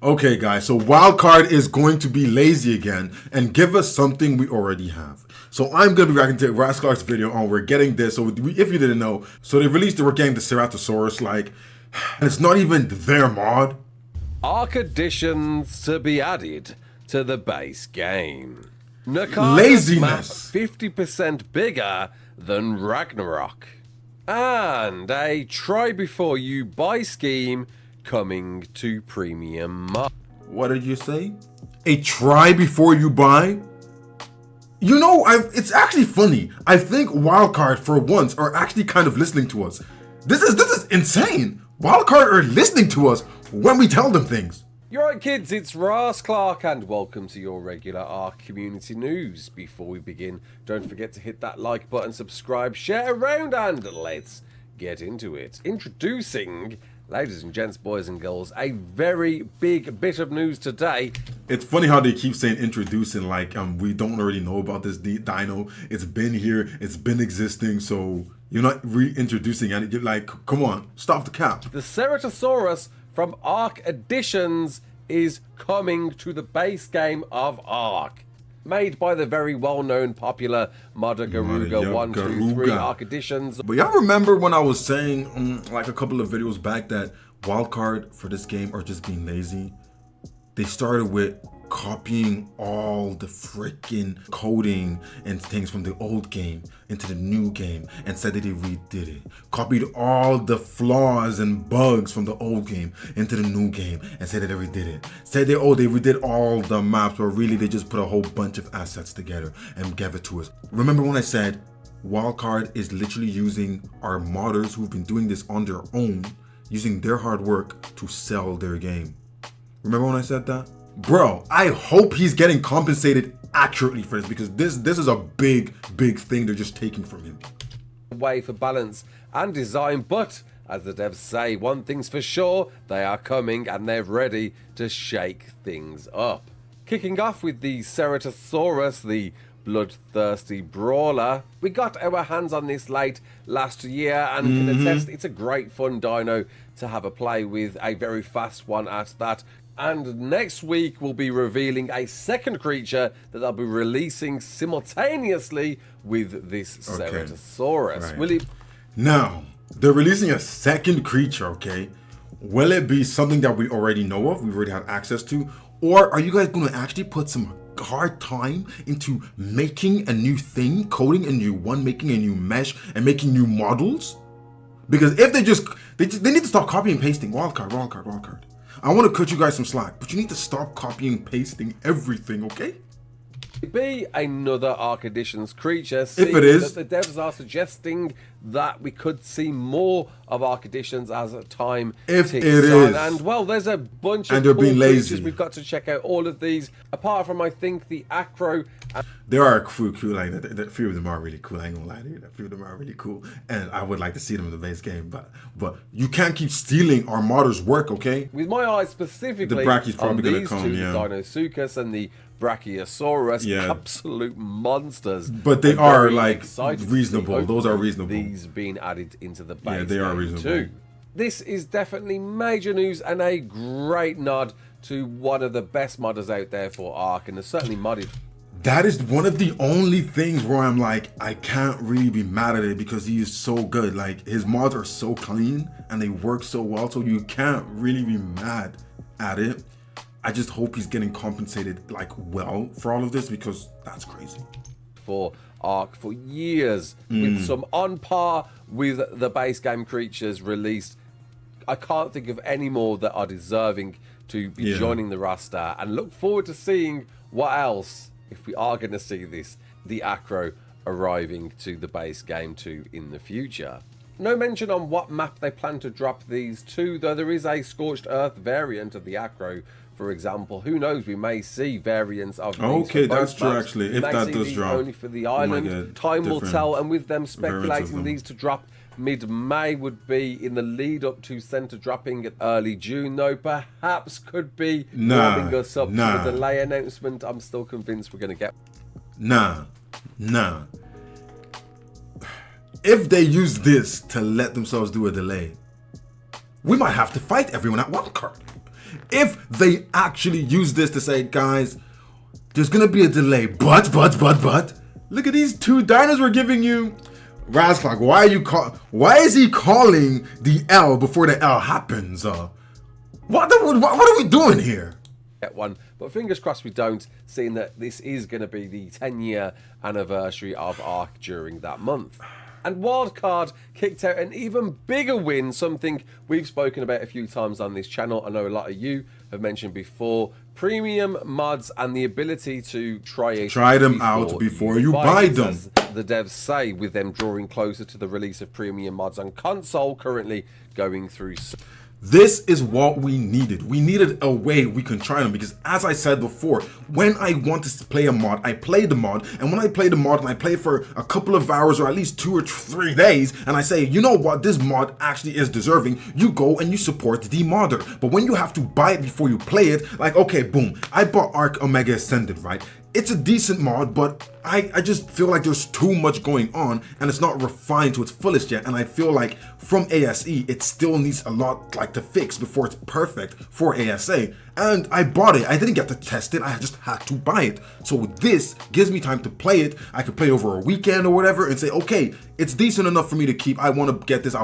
Okay, guys, so Wildcard is going to be lazy again and give us something we already have. So I'm going to be reacting to Raasclark's video on We're Getting This. So if you didn't know, so they released the We're Getting the Ceratosaurus, and it's not even their mod. Ark additions to be added to the base game. Nakata's Laziness. Map 50% bigger than Raasclark. And a try before you buy scheme coming to premium mod. What did you say? A try before you buy? You know, it's actually funny. I think Wildcard for once are actually kind of listening to us. This is insane. Wildcard are listening to us when we tell them things. You're right, kids, it's Raasclark and welcome to your regular Ark community news. Before we begin, don't forget to hit that like button, subscribe, share around, and let's get into it. Introducing, ladies and gents, boys and girls, a very big bit of news today. It's funny how they keep saying introducing like we don't already know about this dino. It's been here, it's been existing, so you're not reintroducing anything. Like, come on, stop the cap. The Ceratosaurus from Ark Additions is coming to the base game of Ark. Made by the very well-known popular modder Garuga 123 Ark Additions. But y'all remember when I was saying like a couple of videos back that Wildcard for this game are just being lazy? They started with copying all the freaking coding and things from the old game into the new game and said that they redid it. Copied all the flaws and bugs from the old game into the new game and said that they redid it. Said they redid all the maps, but really they just put a whole bunch of assets together and gave it to us. Remember when I said Wildcard is literally using our modders who've been doing this on their own, using their hard work to sell their game? Remember when I said that? Bro, I hope he's getting compensated accurately for this, because this is a big thing they're just taking from him. Way for balance and design, but as the devs say, one thing's for sure, they are coming and they're ready to shake things up. Kicking off with the Ceratosaurus, the bloodthirsty brawler. We got our hands on this late last year and can attest it's a great fun dino to have a play with, a very fast one at that. And next week we'll be revealing a second creature that they'll be releasing simultaneously with this Ceratosaurus. Right. Will it? Now, they're releasing a second creature, okay? Will it be something that we already know of, we've already had access to? Or are you guys going to actually put some hard time into making a new thing, coding a new one, making a new mesh, and making new models? Because if they need to stop copying and pasting. Wildcard. I want to cut you guys some slack, but you need to stop copying and pasting everything, okay? Be another Ark Additions creature. If it is, that the devs are suggesting that we could see more of Ark Additions as time if ticks it on. is, and well, there's a bunch of and they're cool being lazy. creatures. We've got to check out all of these. Apart from, I think, the Acro. There are cool, like a few of them are really cool. I ain't gonna lie to you, a few of them are really cool, and I would like to see them in the base game. But you can't keep stealing our modders' work, okay? With my eyes specifically, the Brachy's probably on gonna these come, two, yeah. the Dinosuchus and the Brachiosaurus, absolute monsters. But they are like reasonable. Those are reasonable. These being added into the base. Yeah, they are reasonable too. This is definitely major news and a great nod to one of the best modders out there for Ark, and is certainly modded. That is one of the only things where I'm like, I can't really be mad at it, because he is so good. Like, his mods are so clean and they work so well, so you can't really be mad at it. I just hope he's getting compensated like well for all of this, because that's crazy. For Ark for years, with some on par with the base game creatures released. I can't think of any more that are deserving to be joining the roster, and look forward to seeing what else, if we are going to see this, the Acro arriving to the base game too in the future. No mention on what map they plan to drop these to, though there is a Scorched Earth variant of the Acro, for example. Who knows, we may see variants of these. Okay, that's true actually, if that does drop. Only for the island. Time will tell, and with them speculating these to drop mid-May would be in the lead up to center dropping at early June, though perhaps could be warming us up to the delay announcement. I'm still convinced we're going to get. Nah. If they use this to let themselves do a delay, we might have to fight everyone at Wildcard. If they actually use this to say, guys, there's gonna be a delay, but, look at these 2 dinos we're giving you. Raasclark, why is he calling the L before the L happens? What are we doing here? Get one, but fingers crossed we don't, seeing that this is going to be the 10-year anniversary of Ark during that month. And Wildcard kicked out an even bigger win, something we've spoken about a few times on this channel. I know a lot of you have mentioned before, premium mods and the ability to try them out before you buy them. As the devs say, with them drawing closer to the release of premium mods on console, currently going through. This is what we needed. We needed a way we can try them, because as I said before, when I want to play a mod, I play the mod, and when I play the mod and I play for a couple of hours or at least 2 or 3 days, and I say, you know what, this mod actually is deserving, you go and you support the modder. But when you have to buy it before you play it, like, okay, boom, I bought Ark Ascended, right? It's a decent mod, but I just feel like there's too much going on and it's not refined to its fullest yet. And I feel like from ASE, it still needs a lot to fix before it's perfect for ASA. And I bought it. I didn't get to test it. I just had to buy it. So this gives me time to play it. I could play over a weekend or whatever and say, okay, it's decent enough for me to keep. I want to get this.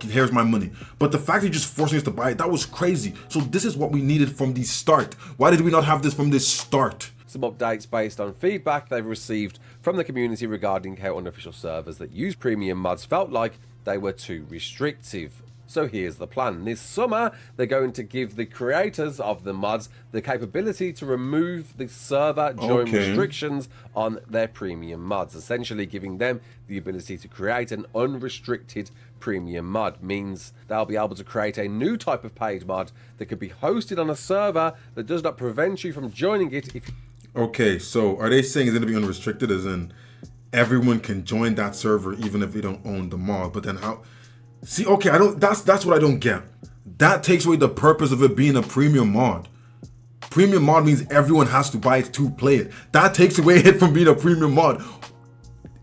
Here's my money. But the fact that you just forcing us to buy it, that was crazy. So this is what we needed from the start. Why did we not have this from the start? Some updates based on feedback they've received from the community regarding how unofficial servers that use premium mods felt like they were too restrictive. So here's the plan. This summer, they're going to give the creators of the mods the capability to remove the server join restrictions on their premium mods, essentially giving them the ability to create an unrestricted premium mod. Means they'll be able to create a new type of paid mod that could be hosted on a server that does not prevent you from joining it if you... Okay, so are they saying it's going to be unrestricted, as in everyone can join that server even if they don't own the mod? But then how? See, okay, that's what I don't get. That takes away the purpose of it being a premium mod. Premium mod means everyone has to buy it to play it. That takes away it from being a premium mod.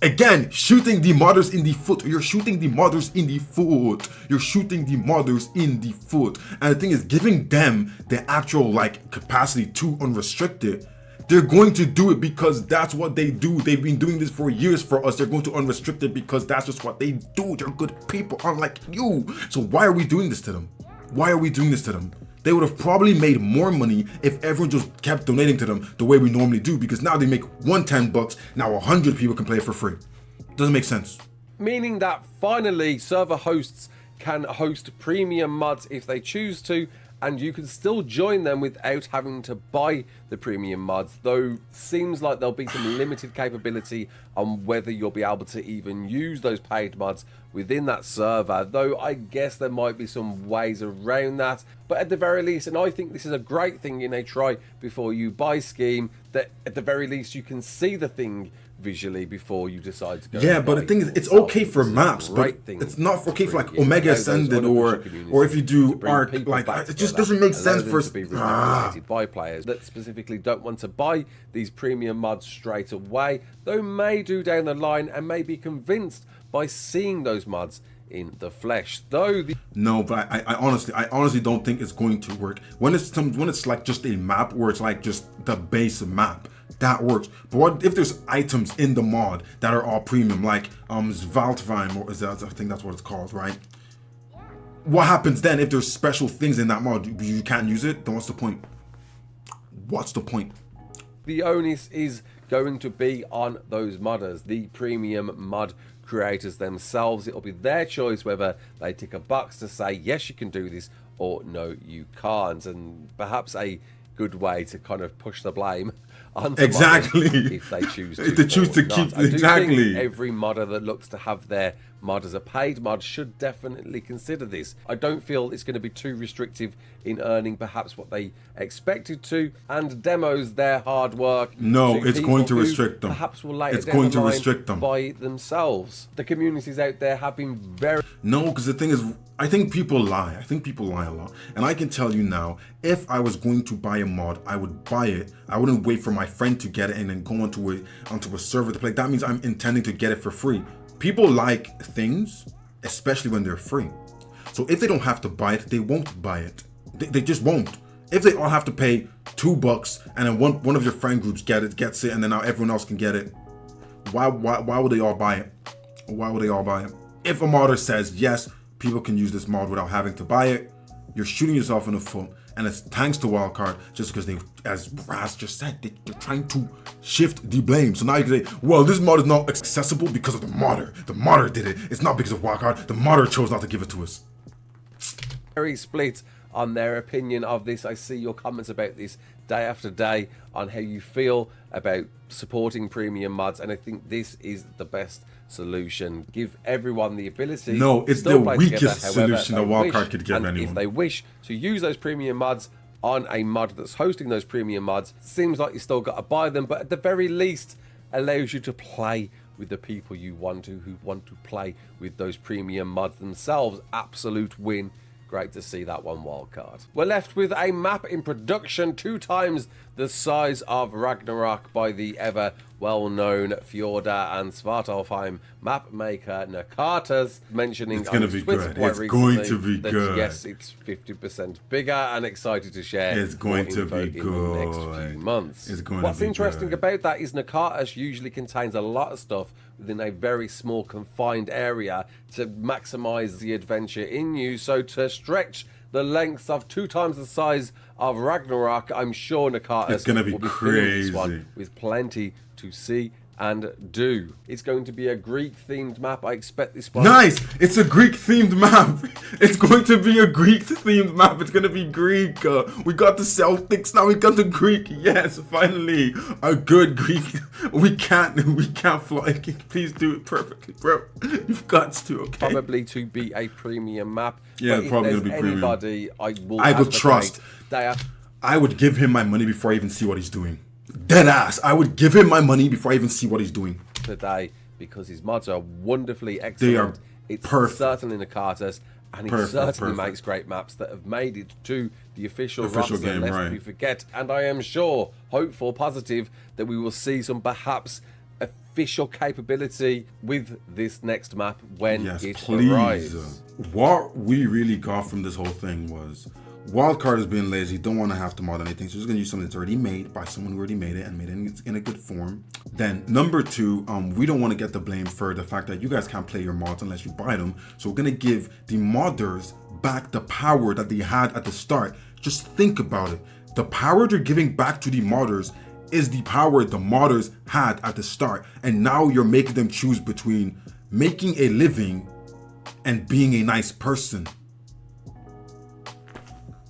Again, shooting the modders in the foot. You're shooting the modders in the foot. You're shooting the modders in the foot. And the thing is, giving them the actual capacity to unrestricted. They're going to do it because that's what they do. They've been doing this for years for us. They're going to unrestrict it because that's just what they do. They're good people, unlike you. So why are we doing this to them? Why are we doing this to them? They would have probably made more money if everyone just kept donating to them the way we normally do, because now they make $110. Now 100 people can play it for free. Doesn't make sense. Meaning that finally server hosts can host premium mods if they choose to, and you can still join them without having to buy the premium mods, though seems like there'll be some limited capability on whether you'll be able to even use those paid mods within that server, though I guess there might be some ways around that. But at the very least, and I think this is a great thing in a try before you buy scheme, that at the very least you can see the thing visually before you decide to go. Yeah, but the thing is, it's okay for maps, but it's not okay for Omega Ascended or if you do Ark. It just doesn't make sense for to be regulated by players that specifically don't want to buy these premium mods straight away, though may do down the line and may be convinced by seeing those mods in the flesh. No, but I honestly don't think it's going to work when it's like just a map where it's like just the base map. That works. But what if there's items in the mod that are all premium, like Wildcard, or is that, I think that's what it's called, right? What happens then if there's special things in that mod? You can't use it? Then what's the point? What's the point? The onus is going to be on those modders, the premium mod creators themselves. It'll be their choice whether they tick a box to say yes you can do this or no you can't, and perhaps a good way to kind of push the blame onto modders if they choose to. If they choose to keep, exactly. Think every modder that looks to have their mod as a paid mod should definitely consider this. I don't feel it's going to be too restrictive in earning perhaps what they expected to, and demos their hard work. No, it's going to restrict them. Perhaps will later it's going to restrict them by themselves. The communities out there have been very... No, because the thing is, I think people lie. I think people lie a lot. And I can tell you now, if I was going to buy a mod, I would buy it. I wouldn't wait for my friend to get it and then go onto a server to play. That means I'm intending to get it for free. People like things, especially when they're free. So if they don't have to buy it, they won't buy it. They just won't. If they all have to pay $2 and then one of your friend groups gets it, and then now everyone else can get it, why would they all buy it? Why would they all buy it? If a modder says, yes, people can use this mod without having to buy it, you're shooting yourself in the foot. And it's thanks to Wildcard, just because they, as Raz just said, they're trying to shift the blame. So now you can say, well, this mod is not accessible because of the modder. The modder did it. It's not because of Wildcard. The modder chose not to give it to us. Very split on their opinion of this. I see your comments about this day after day on how you feel about supporting premium mods, and I think this is the best solution. Give everyone the ability. No, it's to the play weakest together, solution that Wildcard could give and anyone. If they wish to use those premium mods on a mod that's hosting those premium mods, seems like you still got to buy them, but at the very least allows you to play with the people you want to, who want to play with those premium mods themselves. Absolute win. Great to see that one, Wildcard. We're left with a map in production 2 times the size of Raasclark by the ever well-known Fjorda and Svartalfheim map maker Nakatas, mentioning it's gonna on be Twitter good. quite It's recently going to be that, good. yes, it's 50% bigger, and excited to share It's going to more be info in the next good. few months. It's going What's to be interesting good. about that is Nakatas usually contains a lot of stuff within a very small confined area to maximize the adventure in you. So to stretch the lengths of 2 times the size of Raasclark, I'm sure Nakatas It's gonna be will be filling this crazy. one with plenty to see and do. It's going to be a Greek-themed map. I expect this one. Nice! It's a Greek-themed map. It's going to be a Greek-themed map. It's going to be Greek. We got the Celtics, now we got the Greek. Yes, finally, a good Greek. We can't fly. Please do it perfectly, bro. You've got to, okay? Probably to be a premium map. Yeah, but if probably there's gonna be premium. anybody I will would trust. They I would give him my money before I even see what he's doing. Dead ass. I would give him my money before I even see what he's doing. today, because his mods are wonderfully excellent. They are it's perfect. certainly Nakatas, and he certainly makes great maps that have made it to the official roster, game, lest right. we forget. And I am sure, hopeful, positive, that we will see some perhaps official capability with this next map when it arrives. What we really got from this whole thing was Wildcard is being lazy, don't want to have to mod anything, so just gonna use something that's already made by someone who already made it and made it in a good form. Then number 2, we don't want to get the blame for the fact that you guys can't play your mods unless you buy them. So we're gonna give the modders back the power that they had at the start. Just think about it. The power they're giving back to the modders is the power the modders had at the start, and now you're making them choose between making a living and being a nice person.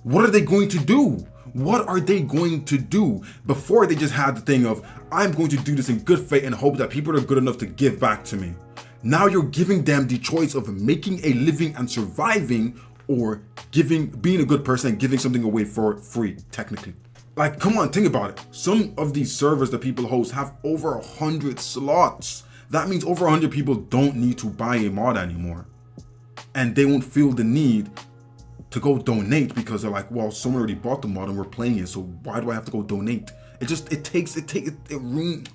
What are they going to do? What are they going to do? Before, they just had the thing of, I'm going to do this in good faith and hope that people are good enough to give back to me. Now you're giving them the choice of making a living and surviving, or being a good person and giving something away for free, technically. Like, come on, think about it. Some of these servers that people host have over 100 slots. That means over 100 people don't need to buy a mod anymore. And they won't feel the need to go donate because they're like, well, someone already bought the mod and we're playing it, so why do I have to go donate? It ruins.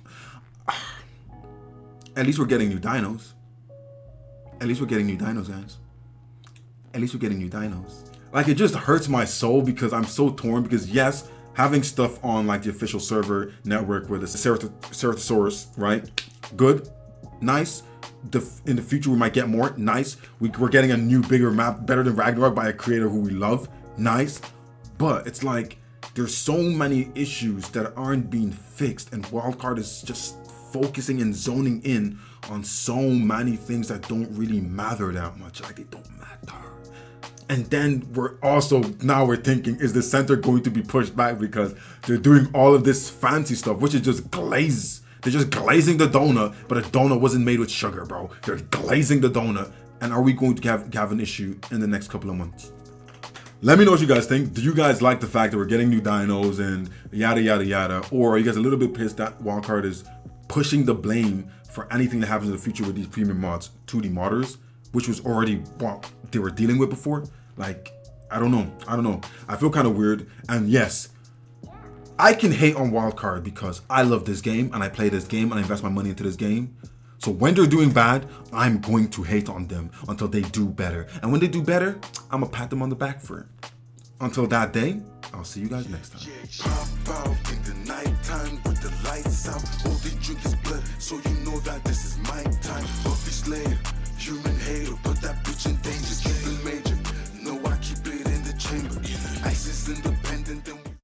At least we're getting new dinos. At least we're getting new dinos, guys. At least we're getting new dinos. Like, it just hurts my soul because I'm so torn, because yes, having stuff on like the official server network with the Ceratosaurus, right? Good, nice. In the future we might get more, nice. We're getting a new bigger map, better than Ragnarok, by a creator who we love, nice. But it's like there's so many issues that aren't being fixed, and Wildcard is just focusing and zoning in on so many things that don't really matter that much. Like, they don't matter. And then we're thinking, is the center going to be pushed back because they're doing all of this fancy stuff, which is just glaze. They're just glazing the donut, but the donut wasn't made with sugar, bro. They're glazing the donut. And are we going to have an issue in the next couple of months? Let me know what you guys think. Do you guys like the fact that we're getting new dinos and yada, yada, yada? Or are you guys a little bit pissed that Wildcard is pushing the blame for anything that happens in the future with these premium mods to the modders, which was already what they were dealing with before? Like, I don't know. I feel kind of weird. And yes, I can hate on Wildcard because I love this game and I play this game and I invest my money into this game. So when they're doing bad, I'm going to hate on them until they do better. And when they do better, I'm gonna pat them on the back for it. Until that day, I'll see you guys next time. Pop out in the nighttime with the lights out. All they drink is blood, so you know that this is my